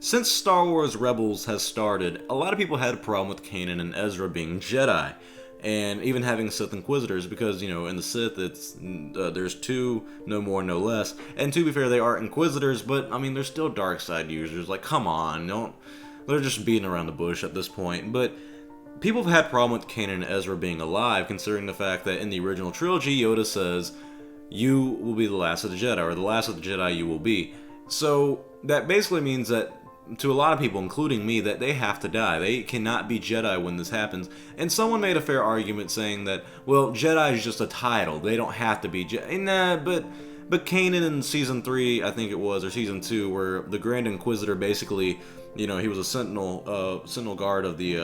Since Star Wars Rebels has started, a lot of people had a problem with Kanan and Ezra being Jedi, and even having Sith Inquisitors because, in the Sith, there's two, no more, no less. And to be fair, they are Inquisitors, but I mean, they're still dark side users. Like, come on, don't. They're just beating around the bush at this point. But people have had a problem with Kanan and Ezra being alive, considering the fact that in the original trilogy, Yoda says, "You will be the last of the Jedi," or "the last of the Jedi you will be." So that basically means that, to a lot of people, including me, that they have to die. They cannot be Jedi when this happens. And someone made a fair argument saying that, well, Jedi is just a title. They don't have to be Jedi. Nah, but Kanan in Season 3, I think it was, or Season 2, where the Grand Inquisitor basically, he was a sentinel guard of the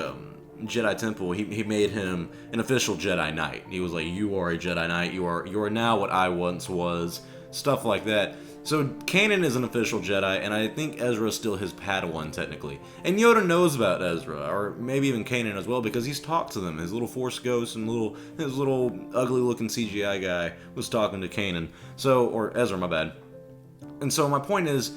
Jedi Temple. He made him an official Jedi Knight. He was like, "You are a Jedi Knight. You are now what I once was." Stuff like that. So Kanan is an official Jedi, and I think Ezra is still his Padawan, technically. And Yoda knows about Ezra, or maybe even Kanan as well, because he's talked to them. His little Force ghost and his little ugly-looking CGI guy was talking to Kanan. Or Ezra, my bad. And so my point is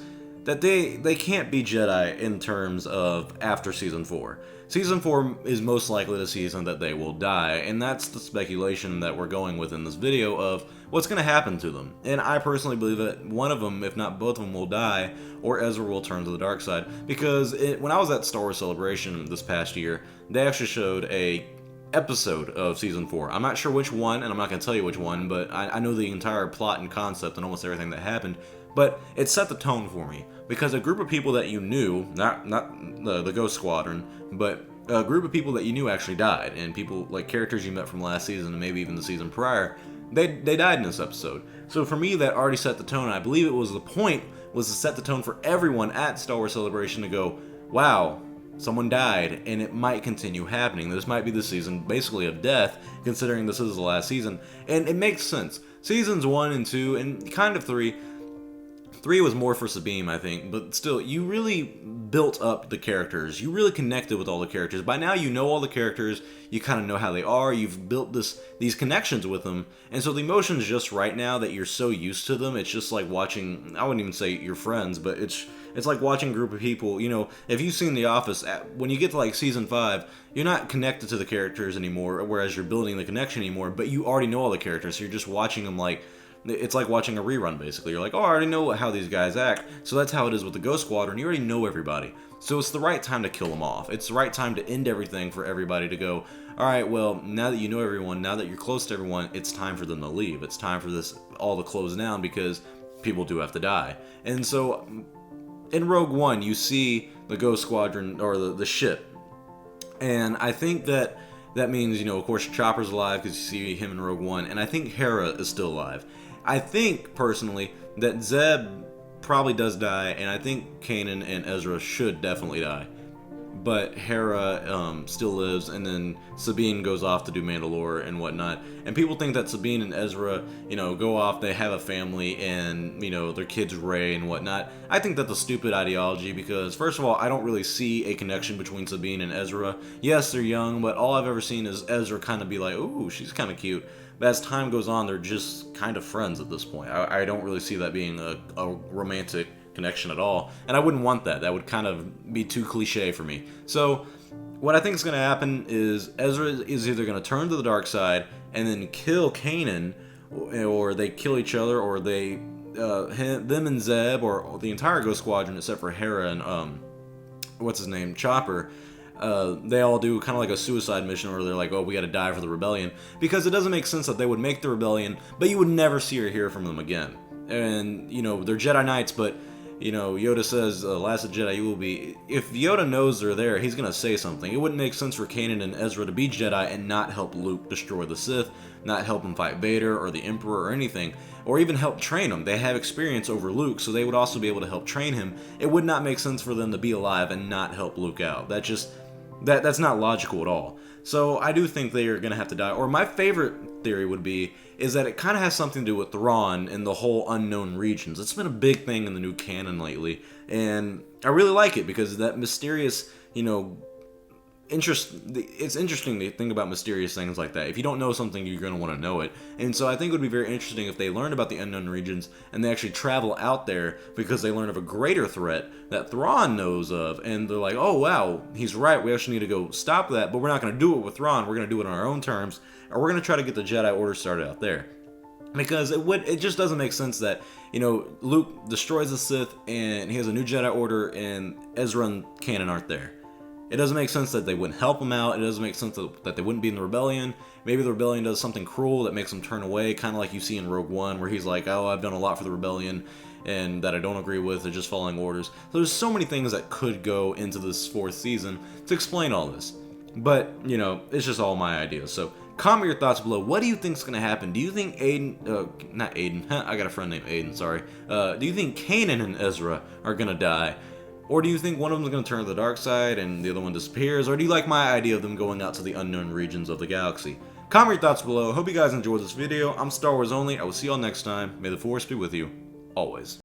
that they can't be Jedi in terms of after Season 4. Season 4 is most likely the season that they will die, and that's the speculation that we're going with in this video of what's going to happen to them. And I personally believe that one of them, if not both of them, will die, or Ezra will turn to the dark side. Because when I was at Star Wars Celebration this past year, they actually showed a episode of Season 4. I'm not sure which one, and I'm not going to tell you which one, but I know the entire plot and concept and almost everything that happened. But it set the tone for me, because a group of people that you knew, not the Ghost Squadron, but a group of people that you knew actually died, and people, like characters you met from last season and maybe even the season prior, they died in this episode. So for me, that already set the tone, and I believe it was the point, was to set the tone for everyone at Star Wars Celebration to go, wow, someone died, and it might continue happening. This might be the season, basically, of death, considering this is the last season. And it makes sense. Seasons 1 and 2, and kind of 3, 3 was more for Sabine, I think, but still, you really built up the characters. You really connected with all the characters. By now, you know all the characters. You kind of know how they are. You've built these connections with them. And so the emotion's just right now that you're so used to them. It's just like watching, I wouldn't even say your friends, but it's like watching a group of people. If you've seen The Office, when you get to like Season 5, you're not connected to the characters anymore, whereas you're building the connection anymore, but you already know all the characters, so you're just watching them like, it's like watching a rerun, basically. You're like, oh, I already know how these guys act. So that's how it is with the Ghost Squadron. You already know everybody. So it's the right time to kill them off. It's the right time to end everything for everybody to go, all right, well, now that you know everyone, now that you're close to everyone, it's time for them to leave. It's time for this all to close down, because people do have to die. And so in Rogue One, you see the Ghost Squadron, or the ship. And I think that means, of course, Chopper's alive, because you see him in Rogue One. And I think Hera is still alive. I think, personally, that Zeb probably does die, and I think Kanan and Ezra should definitely die. But Hera still lives, and then Sabine goes off to do Mandalore and whatnot. And people think that Sabine and Ezra, go off, they have a family, and, their kid's Rey and whatnot. I think that's a stupid ideology, because, first of all, I don't really see a connection between Sabine and Ezra. Yes, they're young, but all I've ever seen is Ezra kind of be like, ooh, she's kind of cute. But as time goes on, they're just kind of friends at this point. I don't really see that being a romantic connection at all. And I wouldn't want that. That would kind of be too cliche for me. So what I think is going to happen is Ezra is either going to turn to the dark side and then kill Kanan, or they kill each other, or they them and Zeb, or the entire Ghost Squadron except for Hera and what's his name, Chopper. They all do kind of like a suicide mission where they're like, oh, we gotta die for the rebellion, because it doesn't make sense that they would make the rebellion, but you would never see or hear from them again. And, they're Jedi Knights, but, Yoda says, last of Jedi you will be. If Yoda knows they're there, he's gonna say something. It wouldn't make sense for Kanan and Ezra to be Jedi and not help Luke destroy the Sith, not help him fight Vader or the Emperor or anything, or even help train him. They have experience over Luke, so they would also be able to help train him. It would not make sense for them to be alive and not help Luke out. That's not logical at all. So I do think they are going to have to die. Or my favorite theory would be is that it kind of has something to do with Thrawn and the whole unknown regions. It's been a big thing in the new canon lately, and I really like it because that mysterious, it's interesting to think about mysterious things like that. If you don't know something, you're going to want to know it. And so I think it would be very interesting if they learned about the unknown regions and they actually travel out there because they learn of a greater threat that Thrawn knows of, and they're like, oh wow, he's right, we actually need to go stop that, but we're not going to do it with Thrawn, we're going to do it on our own terms, and we're going to try to get the Jedi Order started out there. Because it just doesn't make sense that, Luke destroys the Sith and he has a new Jedi Order and Ezra and Kanan aren't there. It doesn't make sense that they wouldn't help him out. It doesn't make sense that they wouldn't be in the rebellion. Maybe the rebellion does something cruel that makes them turn away, kind of like you see in Rogue One, where he's like, oh, I've done a lot for the rebellion, and that I don't agree with, they're just following orders. So there's so many things that could go into this 4th season to explain all this. But, it's just all my ideas. So comment your thoughts below. What do you think's going to happen? Do you think not Aiden, I got a friend named Aiden, sorry. Do you think Kanan and Ezra are going to die? Or do you think one of them is going to turn to the dark side and the other one disappears? Or do you like my idea of them going out to the unknown regions of the galaxy? Comment your thoughts below. Hope you guys enjoyed this video. I'm Star Wars Only. I will see y'all next time. May the Force be with you, always.